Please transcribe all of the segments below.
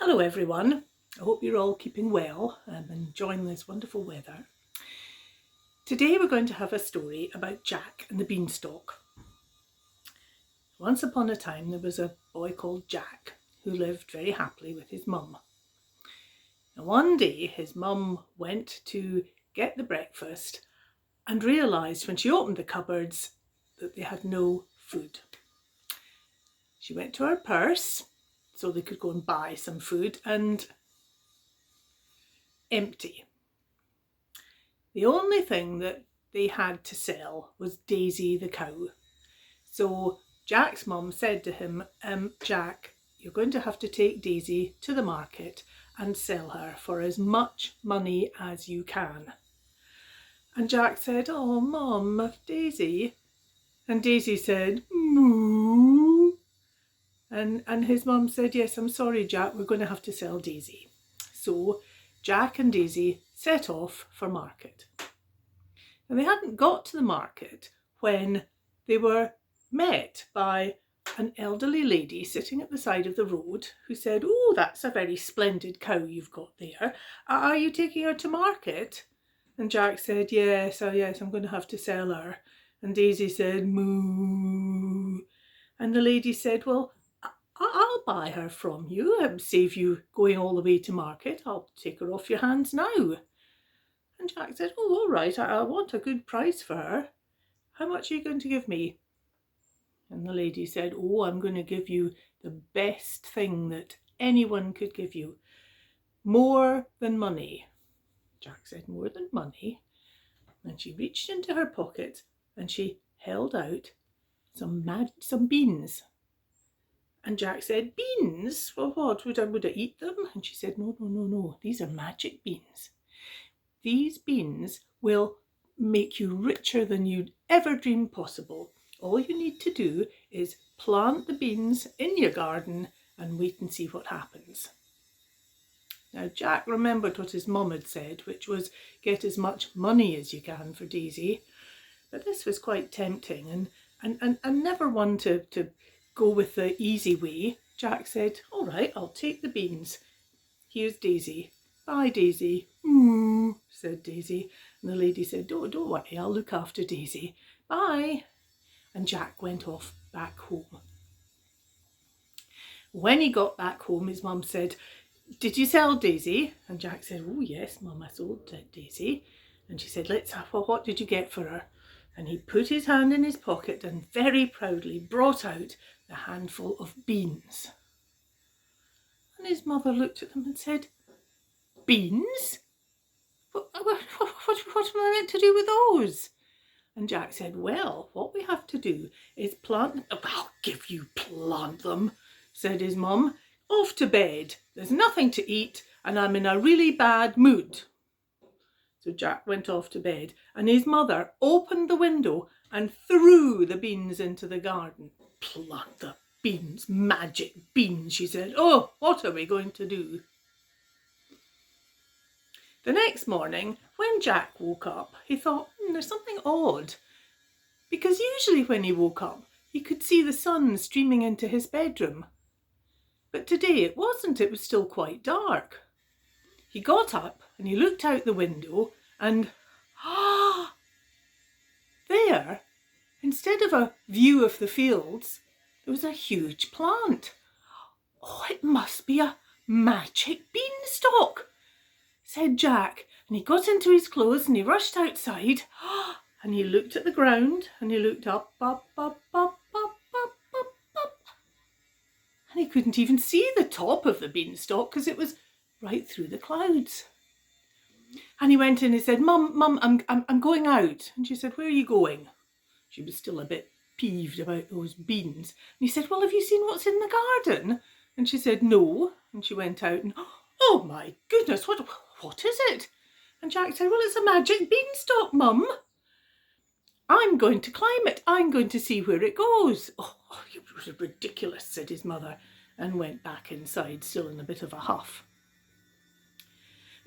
Hello everyone, I hope you're all keeping well and enjoying this wonderful weather. Today we're going to have a story about Jack and the Beanstalk. Once upon a time there was a boy called Jack who lived very happily with his mum. Now one day his mum went to get the breakfast and realised when she opened the cupboards that they had no food. She went to her purse so they could go and buy some food, and empty. The only thing that they had to sell was Daisy the cow. So Jack's mum said to him, Jack, you're going to have to take Daisy to the market and sell her for as much money as you can. And Jack said, oh Mum, Daisy. And Daisy said, moo. And his mum said, yes, I'm sorry Jack, we're going to have to sell Daisy. So Jack and Daisy set off for market. And they hadn't got to the market when they were met by an elderly lady sitting at the side of the road who said, oh, that's a very splendid cow you've got there. Are you taking her to market? And Jack said, yes, I'm going to have to sell her. And Daisy said, moo. And the lady said, well, I'll buy her from you, save you going all the way to market. I'll take her off your hands now. And Jack said, oh, all right, I want a good price for her. How much are you going to give me? And the lady said, oh, I'm going to give you the best thing that anyone could give you. More than money. Jack said, more than money? And she reached into her pocket and she held out some beans. And Jack said, beans? Well, what, would I eat them? And she said, no, these are magic beans. These beans will make you richer than you'd ever dreamed possible. All you need to do is plant the beans in your garden and wait and see what happens. Now Jack remembered what his mum had said, which was get as much money as you can for Daisy. But this was quite tempting and never one to go with the easy way. Jack said, all right, I'll take the beans. Here's Daisy. Bye, Daisy. Moo, said Daisy. And the lady said, don't worry, I'll look after Daisy. Bye. And Jack went off back home. When he got back home, his mum said, did you sell Daisy? And Jack said, oh yes, Mum, I sold Daisy. And she said, what did you get for her? And he put his hand in his pocket and very proudly brought out the handful of beans. And his mother looked at them and said, beans? What am I meant to do with those? And Jack said, well, what we have to do is plant them. I'll give you plant them, said his mum. Off to bed. There's nothing to eat and I'm in a really bad mood. So Jack went off to bed and his mother opened the window and threw the beans into the garden. Plant the beans, magic beans, she said. Oh, what are we going to do? The next morning, when Jack woke up, he thought, there's something odd. Because usually when he woke up, he could see the sun streaming into his bedroom. But today it wasn't, it was still quite dark. He got up and he looked out the window and there, instead of a view of the fields, there was a huge plant. Oh, it must be a magic beanstalk, said Jack. And he got into his clothes and he rushed outside and he looked at the ground and he looked up. And he couldn't even see the top of the beanstalk because it was right through the clouds. And he went in and he said, Mum, I'm going out. And she said, where are you going? She was still a bit peeved about those beans. And he said, well, have you seen what's in the garden? And she said, no. And she went out and, oh my goodness, what is it? And Jack said, well, it's a magic beanstalk, Mum. I'm going to climb it. I'm going to see where it goes. Oh, it was ridiculous, said his mother, and went back inside, still in a bit of a huff.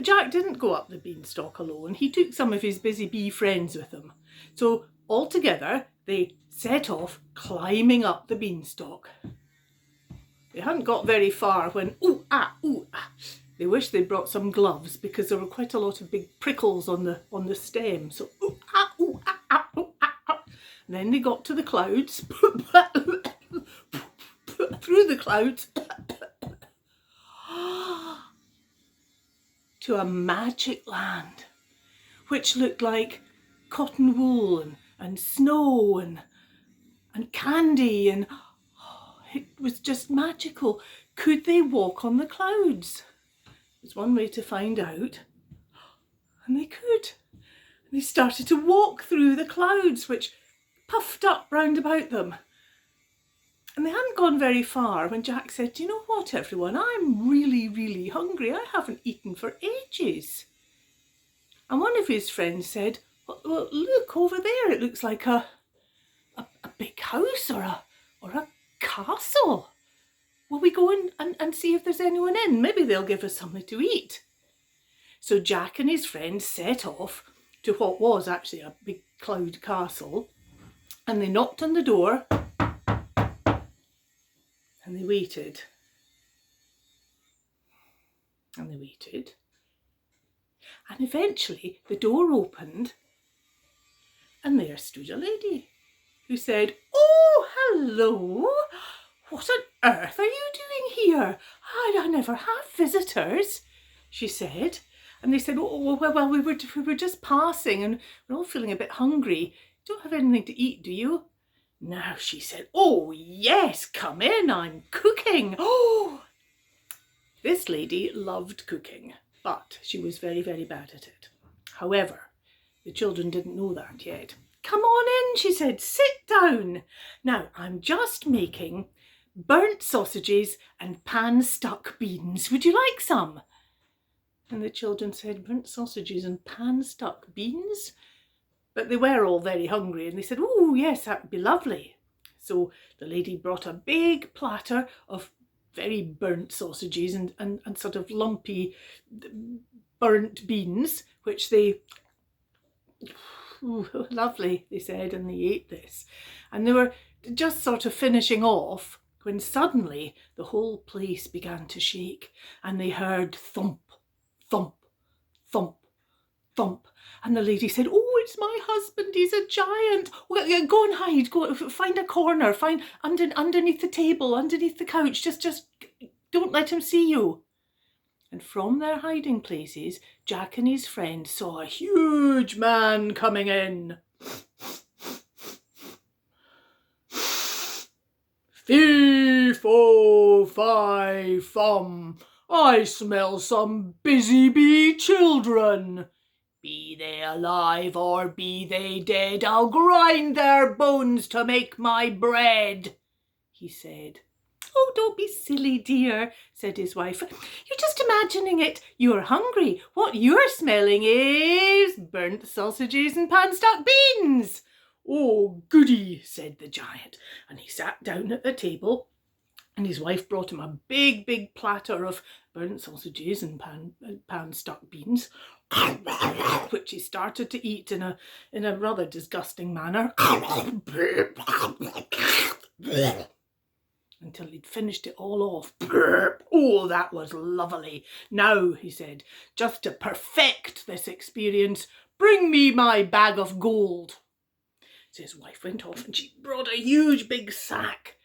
Jack didn't go up the beanstalk alone. He took some of his busy bee friends with him. So altogether, they set off climbing up the beanstalk. They hadn't got very far when, They wished they'd brought some gloves because there were quite a lot of big prickles on the stem. So, ooh, ah, ooh, ah, ah, ooh, ah, ah. And then they got to the clouds, through the clouds, to a magic land, which looked like cotton wool and snow and candy, and it was just magical. Could they walk on the clouds? There's one way to find out. And they could. They started to walk through the clouds, which puffed up round about them. And they hadn't gone very far when Jack said, "Do you know what, everyone? I'm really, really hungry. I haven't eaten for ages." And one of his friends said, "Well, look over there. It looks like a big house or a castle. Will we go and see if there's anyone in? Maybe they'll give us something to eat." So Jack and his friends set off to what was actually a big cloud castle, and they knocked on the door and they waited. And they waited. And eventually the door opened, and there stood a lady who said, "Oh, hello. What on earth are you doing here? I never have visitors," she said. And they said, "Oh, well, we were just passing and we're all feeling a bit hungry. Don't have anything to eat, do you?" "No," she said. "Oh, yes, come in. I'm cooking." Oh, this lady loved cooking, but she was very, very bad at it. However, the children didn't know that yet. "Come on in," she said. "Sit down. Now, I'm just making burnt sausages and pan-stuck beans. Would you like some?" And the children said, "Burnt sausages and pan-stuck beans?" But they were all very hungry, and they said, "Oh, yes, that would be lovely." So the lady brought a big platter of very burnt sausages and sort of lumpy burnt beans, which they, "Ooh, lovely," they said, and they ate this. And they were just sort of finishing off when suddenly the whole place began to shake, and they heard thump, thump, thump, thump. And the lady said, "Oh, it's my husband. He's a giant. Well, go and hide. Go find a corner. Find underneath the table, underneath the couch. Just don't let him see you." And from their hiding places, Jack and his friend saw a huge man coming in. "Fee, fo, fi, fum. I smell some busy bee children. Be they alive or be they dead, I'll grind their bones to make my bread," he said. "Oh, don't be silly, dear," said his wife. "You're just imagining it. You're hungry. What you're smelling is burnt sausages and pan-stuck beans." "Oh, goody," said the giant, and he sat down at the table, and his wife brought him a big, big platter of burnt sausages and pan-stuck beans, which he started to eat in a rather disgusting manner until he'd finished it all off. "Oh, that was lovely. Now," he said, "just to perfect this experience, bring me my bag of gold." So his wife went off and she brought a huge big sack,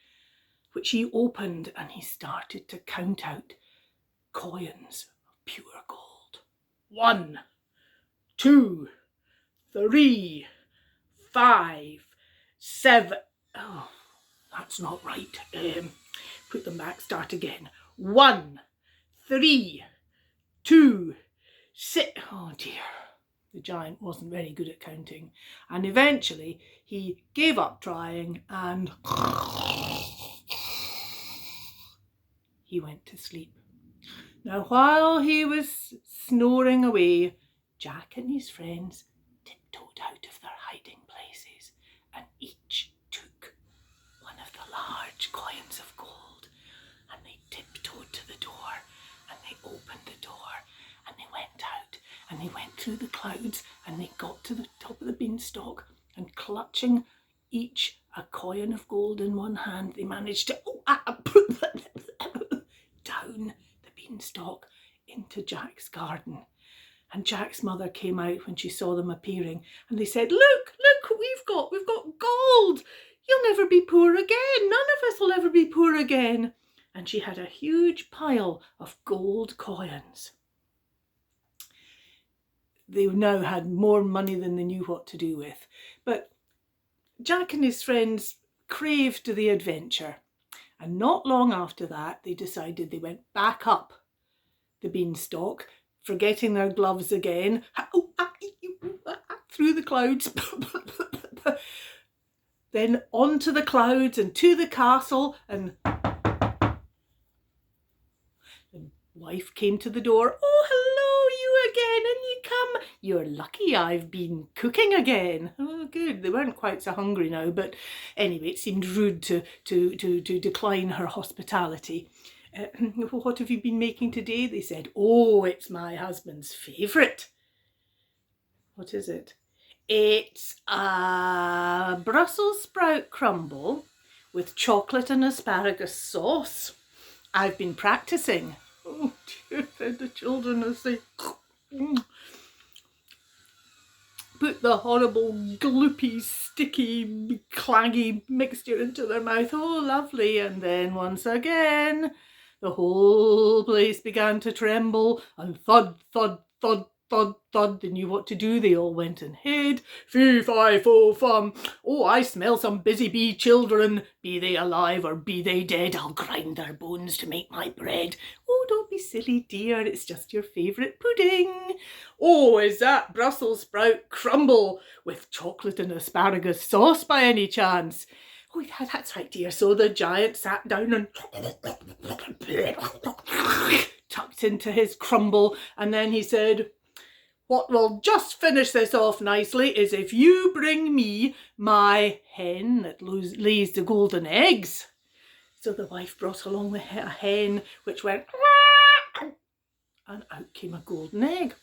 which he opened, and he started to count out coins of pure gold. 1, 2, 3, 5, 7. Oh, that's not right. Put them back, start again. 1, 3, 2, 6. Oh dear. The giant wasn't very good at counting, and eventually he gave up trying and he went to sleep. Now, while he was snoring away, Jack and his friends tiptoed out of their hiding places, and each took one of the large coins of gold, and they tiptoed to the door, and they opened the door, and they went out, and they went through the clouds, and they got to the top of the beanstalk, and clutching each a coin of gold in one hand, they managed to down the beanstalk into Jack's garden. And Jack's mother came out when she saw them appearing, and they said, look what we've got gold. You'll never be poor again. None of us will ever be poor again. And she had a huge pile of gold coins. They now had more money than they knew what to do with. But Jack and his friends craved the adventure. And not long after that, they decided they went back up the beanstalk, forgetting their gloves again, through the clouds, then onto the clouds and to the castle, and the wife came to the door. Oh, hello, you again, and you come. You're lucky I've been cooking again. Oh, good. They weren't quite so hungry now, but anyway, it seemed rude to decline her hospitality. What have you been making today? They said. Oh, it's my husband's favourite. What is it? It's a Brussels sprout crumble with chocolate and asparagus sauce. I've been practising. Oh dear, said the children as they put the horrible gloopy, sticky, claggy mixture into their mouth. Oh, lovely. And then once again, the whole place began to tremble, and thud, thud, thud, thud, thud. They knew what to do. They all went and hid. Fee, fi, fo, fum. Oh, I smell some busy bee children. Be they alive or be they dead, I'll grind their bones to make my bread. Oh, don't be silly, dear. It's just your favourite pudding. Oh, is that Brussels sprout crumble with chocolate and asparagus sauce by any chance? Oh, yeah, that's right, dear. So the giant sat down and tucked into his crumble, and then he said, what will just finish this off nicely is if you bring me my hen that lays the golden eggs. So the wife brought along a hen which went, and out came a golden egg.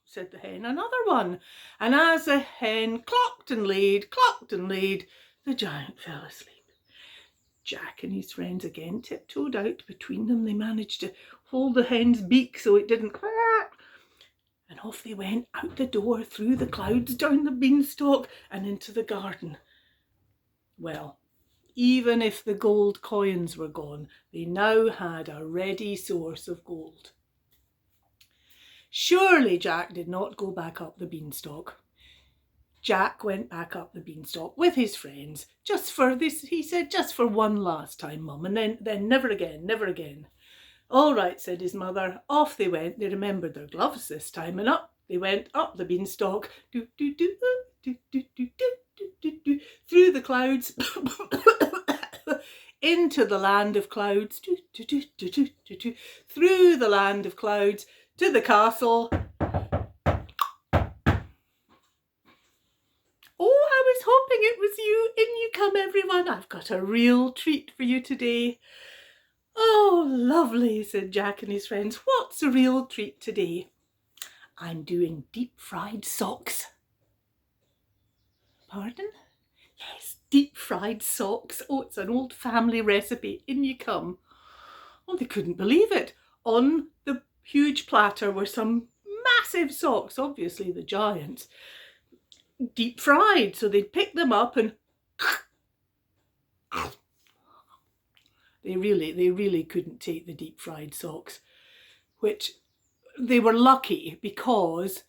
Said the hen, another one. And as the hen clocked and laid, the giant fell asleep. Jack and his friends again tiptoed out. Between them they managed to hold the hen's beak so it didn't quack. And off they went, out the door, through the clouds, down the beanstalk and into the garden. Well, even if the gold coins were gone, they now had a ready source of gold. Surely Jack did not go back up the beanstalk. Jack went back up the beanstalk with his friends, just for this, he said, just for one last time, Mum, and then never again, never again. All right, said his mother. Off they went. They remembered their gloves this time, and up they went up the beanstalk, do, do, do, do, do, do, do, do, do, through the clouds, into the land of clouds, do, do, do, do, do, do, do, through the land of clouds, to the castle. Oh, I was hoping it was you. In you come, everyone. I've got a real treat for you today. Oh, lovely, said Jack and his friends. What's a real treat today? I'm doing deep fried socks. Pardon? Yes, deep fried socks. Oh, it's an old family recipe. In you come. Oh, they couldn't believe it. On the huge platter were some massive socks, obviously the giants, deep fried. So they'd pick them up and they really couldn't take the deep fried socks, which they were lucky because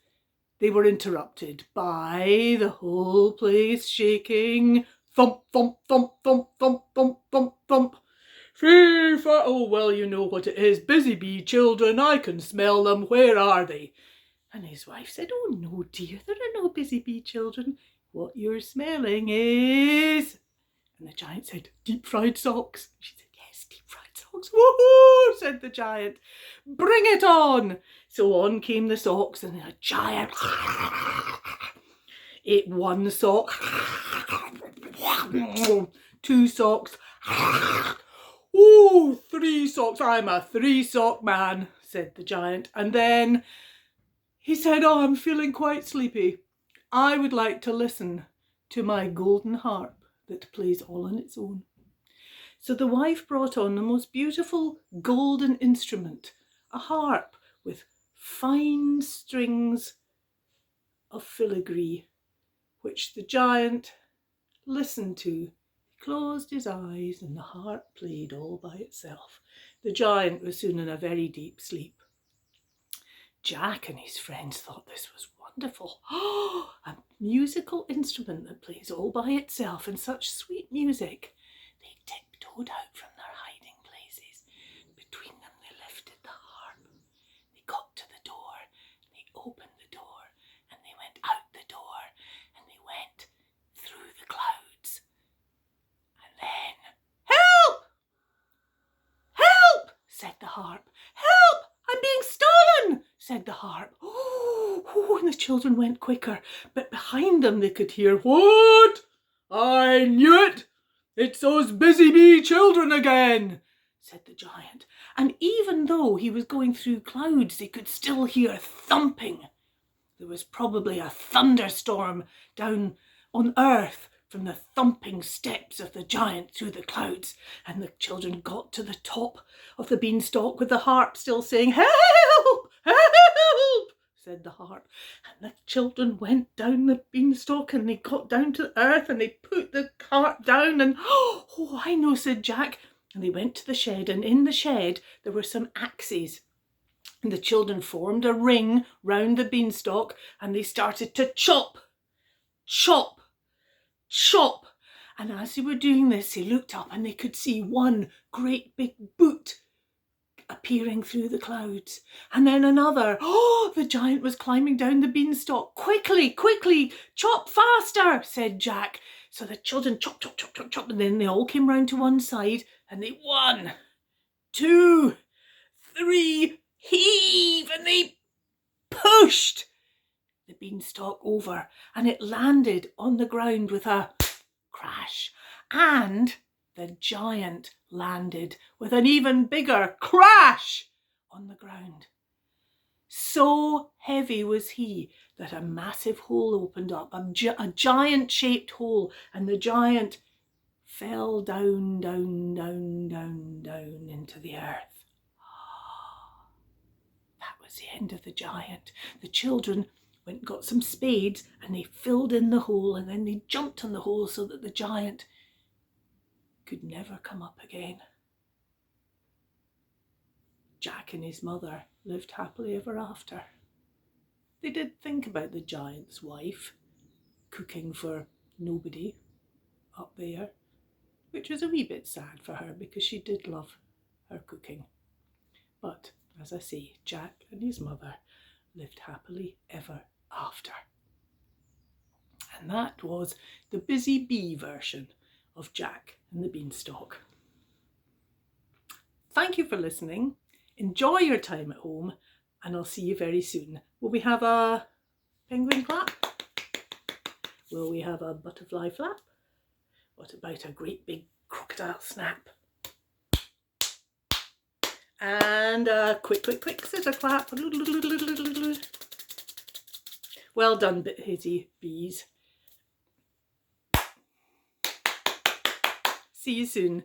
they were interrupted by the whole place shaking. Thump, thump, thump, thump, thump, thump, thump, thump. Oh, well, you know what it is. Busy bee children, I can smell them. Where are they? And his wife said, oh, no, dear, there are no busy bee children. What you're smelling is... And the giant said, deep fried socks. She said, yes, deep fried socks. Woohoo, said the giant. Bring it on. So on came the socks, and the giant ate one sock, two socks, oh, three socks. I'm a 3-sock man, said the giant. And then he said, oh, I'm feeling quite sleepy. I would like to listen to my golden harp that plays all on its own. So the wife brought on the most beautiful golden instrument, a harp with fine strings of filigree, which the giant listened to. He closed his eyes and the harp played all by itself. The giant was soon in a very deep sleep. Jack and his friends thought this was wonderful. Oh, a musical instrument that plays all by itself and such sweet music. They tiptoed out from their hiding places. Between them they lifted the harp. They got to the door. They opened the door and they went out the door and they went through the clouds. And then, "Help! Help!" said the harp. "Help! I'm being stolen!" said the harp. Oh, and the children went quicker, but behind them they could hear, "What? I knew it! It's those busy bee children again," said the giant. And even though he was going through clouds, they could still hear thumping. There was probably a thunderstorm down on earth from the thumping steps of the giant through the clouds, and the children got to the top of the beanstalk with the harp still saying, "Help! Help!" said the harp. And the children went down the beanstalk and they got down to earth and they put the harp down and, "Oh, I know," said Jack. And they went to the shed, and in the shed there were some axes. And the children formed a ring round the beanstalk and they started to chop, chop, chop. And as they were doing this, they looked up and they could see one great big boot appearing through the clouds. And then another. Oh, the giant was climbing down the beanstalk. "Quickly, quickly, chop faster," said Jack. So the children chop, chop, chop, chop, chop. And then they all came round to one side and they 1, 2, 3, heave, and they pushed the beanstalk over and it landed on the ground with a crash, and the giant landed with an even bigger crash on the ground. So heavy was he that a massive hole opened up, a giant-shaped hole, and the giant fell down, down, down, down, down into the earth. That was the end of the giant. The children went and got some spades and they filled in the hole, and then they jumped on the hole so that the giant could never come up again. Jack and his mother lived happily ever after. They did think about the giant's wife cooking for nobody up there, which was a wee bit sad for her because she did love her cooking. But as I say, Jack and his mother lived happily ever after. And that was the busy bee version of Jack and the Beanstalk. Thank you for listening. Enjoy your time at home, and I'll see you very soon. Will we have a penguin clap? Will we have a butterfly flap? What about a great big crocodile snap? And a quick, quick, quick scissor clap. Well done, busy bees. See you soon.